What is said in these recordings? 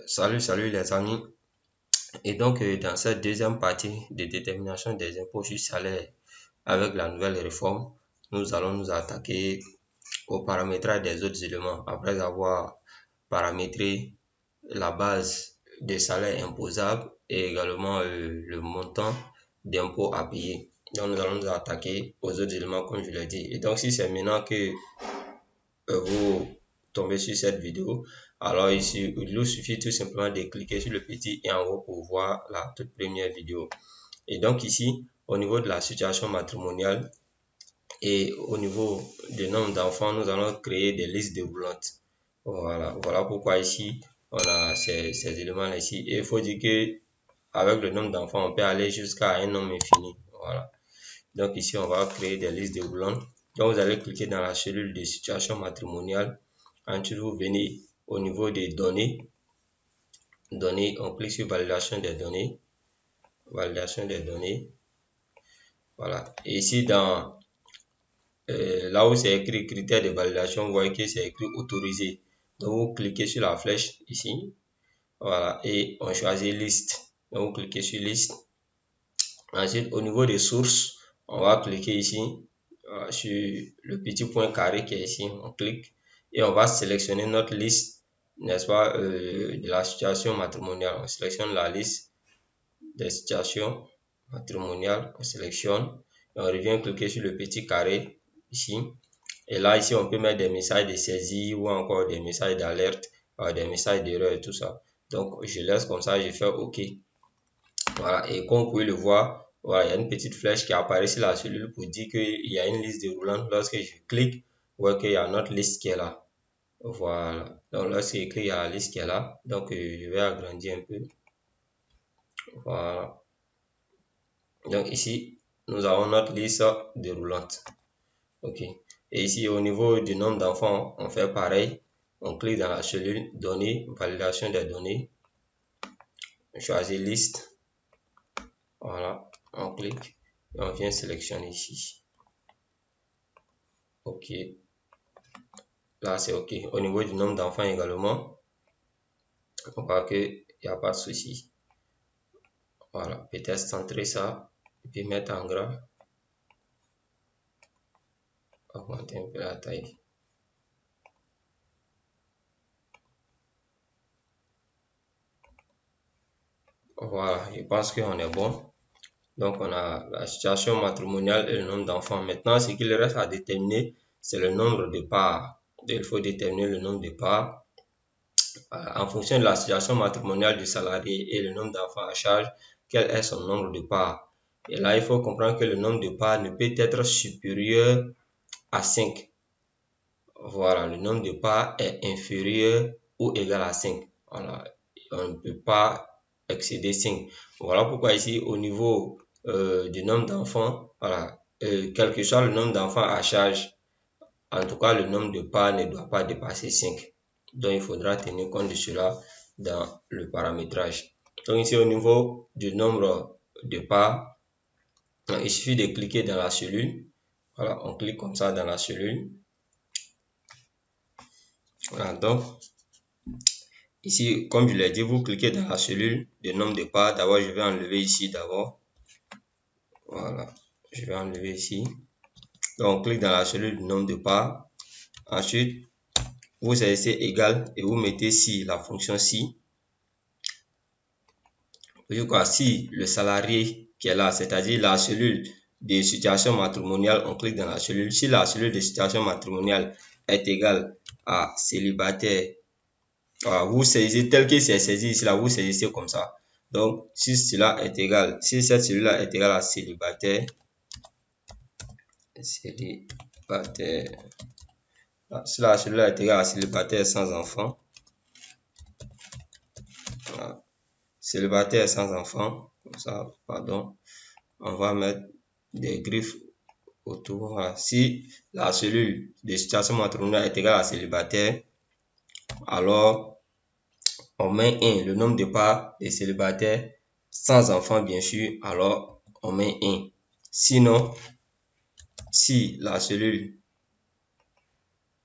Salut les amis. Et donc, dans cette deuxième partie de détermination des impôts sur salaire avec la nouvelle réforme, nous allons nous attaquer au paramétrage des autres éléments après avoir paramétré la base des salaires imposables et également le montant d'impôts à payer. Donc, nous allons nous attaquer aux autres éléments comme je l'ai dit. Et donc, si c'est maintenant que vous tombez sur cette vidéo, alors ici, il vous suffit tout simplement de cliquer sur le petit et en haut pour voir la toute première vidéo. Et donc ici, au niveau de la situation matrimoniale et au niveau du nombre d'enfants, nous allons créer des listes déroulantes. Voilà pourquoi ici, on a ces éléments-là ici. Et il faut dire que avec le nombre d'enfants, on peut aller jusqu'à un nombre infini. Voilà. Donc ici, on va créer des listes déroulantes. Donc vous allez cliquer dans la cellule de situation matrimoniale. Ensuite, vous venez au niveau des données. On clique sur validation des données. Validation des données. Voilà. Et ici, dans là où c'est écrit critères de validation, vous voyez que c'est écrit autorisé. Donc vous cliquez sur la flèche ici. Voilà. Et on choisit liste. Donc vous cliquez sur liste. Ensuite, au niveau des sources, on va cliquer ici sur le petit point carré qui est ici. On clique et on va sélectionner notre liste, n'est-ce pas, de la situation matrimoniale. On sélectionne la liste des situations matrimoniales. On sélectionne et on revient cliquer sur le petit carré ici. Et là, ici, on peut mettre des messages de saisie ou encore des messages d'alerte, des messages d'erreur et tout ça. Donc, je laisse comme ça, je fais OK. Voilà, et comme vous pouvez le voir, voilà, il y a une petite flèche qui apparaît sur la cellule pour dire qu'il y a une liste déroulante. Lorsque je clique, vous voyez qu'il y a notre liste qui est là. Voilà, donc lorsque je clique, il y a la liste qui est là. Donc, je vais agrandir un peu. Voilà. Donc ici, nous avons notre liste déroulante. OK. Et ici, au niveau du nombre d'enfants, on fait pareil. On clique dans la cellule données, validation des données. On choisit liste. Voilà, on clique et on vient sélectionner ici. OK. Là, c'est OK. Au niveau du nombre d'enfants également, on voit qu'il n'y a pas de souci. Voilà, peut-être centrer ça et puis mettre en gras. Augmenter un peu la taille. Voilà, je pense qu'on est bon. Donc, on a la situation matrimoniale et le nombre d'enfants. Maintenant, ce qu'il reste à déterminer, c'est le nombre de parts. Il faut déterminer le nombre de parts. En fonction de la situation matrimoniale du salarié et le nombre d'enfants à charge, quel est son nombre de parts. Et là, il faut comprendre que le nombre de parts ne peut être supérieur à 5. Voilà, le nombre de parts est inférieur ou égal à 5. Voilà, on ne peut pas excéder 5. Voilà pourquoi ici, au niveau du nombre d'enfants, voilà, quel que soit le nombre d'enfants à charge, en tout cas, le nombre de parts ne doit pas dépasser 5. Donc, il faudra tenir compte de cela dans le paramétrage. Donc, ici, au niveau du nombre de parts, il suffit de cliquer dans la cellule. Voilà, on clique comme ça dans la cellule. Voilà, donc, ici, comme je l'ai dit, vous cliquez dans la cellule de nombre de parts. D'abord, je vais enlever ici d'abord. Voilà, je vais enlever ici. Donc, on clique dans la cellule du nombre de parts. Ensuite, vous saisissez égal et vous mettez si, la fonction si. Si le salarié qui est là, c'est-à-dire la cellule de situation matrimoniale, on clique dans la cellule. Si la cellule de situation matrimoniale est égale à célibataire, voilà, vous saisissez tel que c'est saisi ici, là, vous saisissez comme ça. Donc, si cela est égal, si cette cellule-là est égale à célibataire, si la cellule-là est égale à célibataire sans enfant, voilà, célibataire sans enfant, comme ça, pardon, on va mettre des griffes autour. Voilà. Si la cellule de situation matrimoniale est égale à célibataire, alors on met 1, le nombre de parts des célibataires sans enfant bien sûr, alors on met 1. Sinon, si la cellule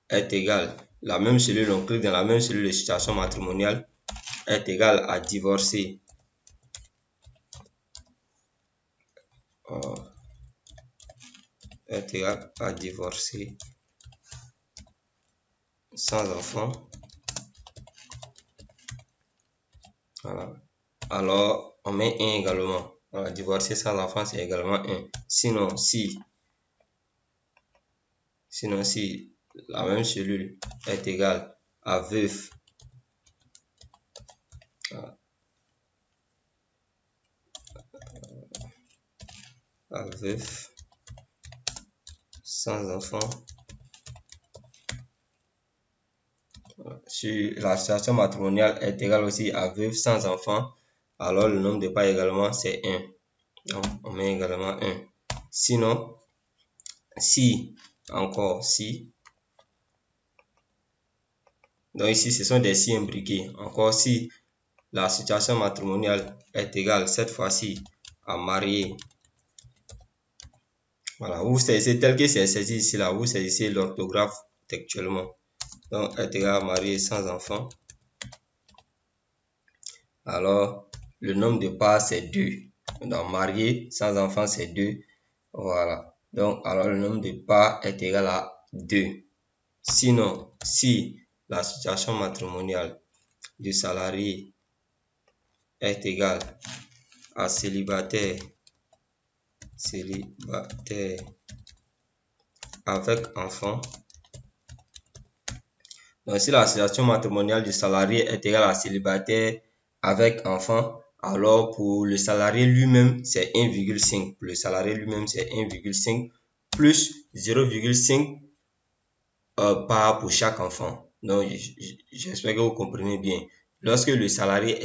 est égale, la même cellule, on clique dans la même cellule de situation matrimoniale, est égal à divorcer est égal à divorcer sans enfant. Voilà. Alors, on met 1 également. Voilà, divorcer sans enfant, c'est également 1. Sinon, si la même cellule est égale à veuf, sans enfant, si la situation matrimoniale est égale aussi à veuve sans enfant, alors le nombre de parts également c'est 1. Donc on met également 1. Sinon, si, donc ici ce sont des si imbriqués. Encore si la situation matrimoniale est égale cette fois-ci à marié. Voilà, vous saisissez tel que c'est saisi ici là, vous saisissez l'orthographe textuellement. Donc est égal à marié sans enfant. Alors le nombre de parts c'est 2. Donc marié sans enfant c'est 2. Voilà. Donc alors le nombre de parts est égal à 2. Sinon, si la situation matrimoniale du salarié est égale à célibataire avec enfant. Donc si la situation matrimoniale du salarié est égale à célibataire avec enfant, alors pour le salarié lui-même c'est 1,5. Pour le salarié lui-même c'est 1,5 plus 0,5 part pour chaque enfant. Donc j'espère que vous comprenez bien. Lorsque le salarié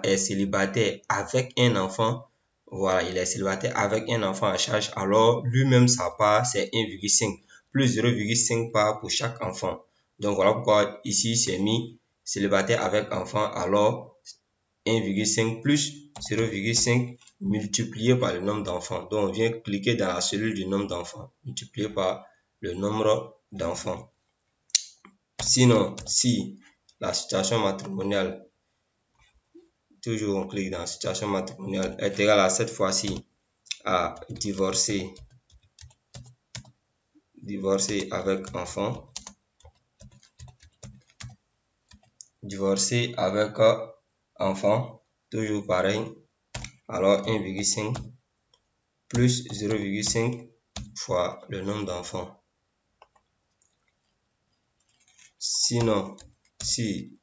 est célibataire avec un enfant, voilà, il est célibataire avec un enfant à charge, alors lui-même sa part c'est 1,5 plus 0,5 part pour chaque enfant. Donc voilà pourquoi ici c'est mis célibataire avec enfant, alors 1,5 plus 0,5 multiplié par le nombre d'enfants. Donc on vient cliquer dans la cellule du nombre d'enfants, multiplié par le nombre d'enfants. Sinon, si la situation matrimoniale, toujours on clique dans la situation matrimoniale, est égale à cette fois-ci à divorcer avec enfant, toujours pareil, alors 1,5 plus 0,5 fois le nombre d'enfants. Sinon, si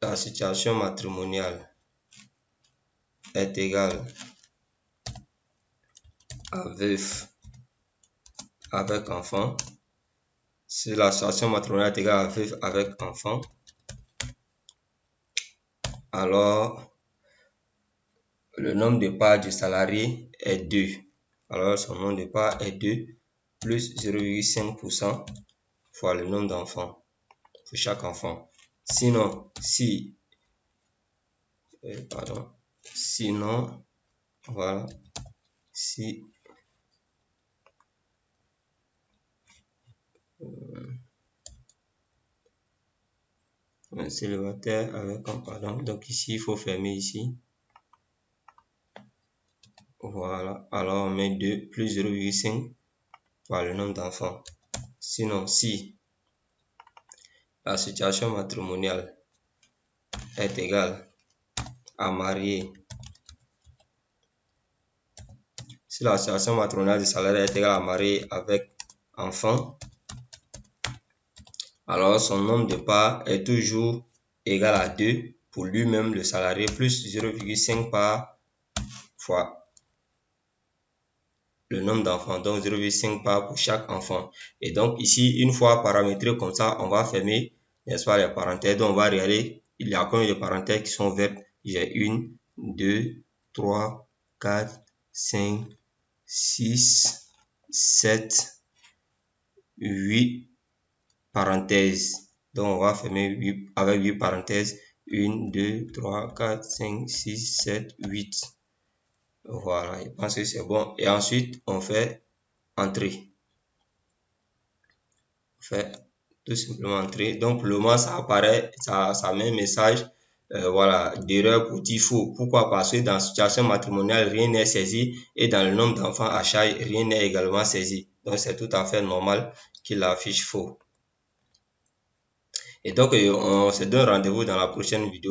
la situation matrimoniale est égale à veuf avec enfant, si la situation matrimoniale est égale à veuf avec enfant, alors le nombre de parts du salarié est 2. Alors son nombre de parts est 2 plus 0,5% fois le nombre d'enfants pour chaque enfant. Sinon, voilà, si un célibataire avec un donc ici il faut fermer ici. Voilà, alors on met 2 plus 0,5 par le nombre d'enfants. Sinon, si la situation matrimoniale est égale à marié, si la situation matrimoniale du salarié est égale à marié avec enfant, alors son nombre de parts est toujours égal à 2 pour lui-même le salarié plus 0,5 parts fois le nombre d'enfants, donc 0,5 parts pour chaque enfant. Et donc ici, une fois paramétré comme ça, on va fermer, n'est-ce pas, les parenthèses. Donc on va regarder, il y a combien de parenthèses qui sont ouvertes. J'ai 1, 2, 3, 4, 5, 6, 7, 8 parenthèses. Donc on va fermer 8, avec 8 parenthèses. 1, 2, 3, 4, 5, 6, 7, 8. Voilà, je pense que c'est bon. Et ensuite, on fait entrer. tout simplement entrer. Donc pour le moment, ça apparaît, ça met un message voilà, d'erreur pour dire faux. Pourquoi? Parce que dans la situation matrimoniale, rien n'est saisi et dans le nombre d'enfants à charge, rien n'est également saisi. Donc c'est tout à fait normal qu'il affiche faux. Et donc on se donne rendez-vous dans la prochaine vidéo.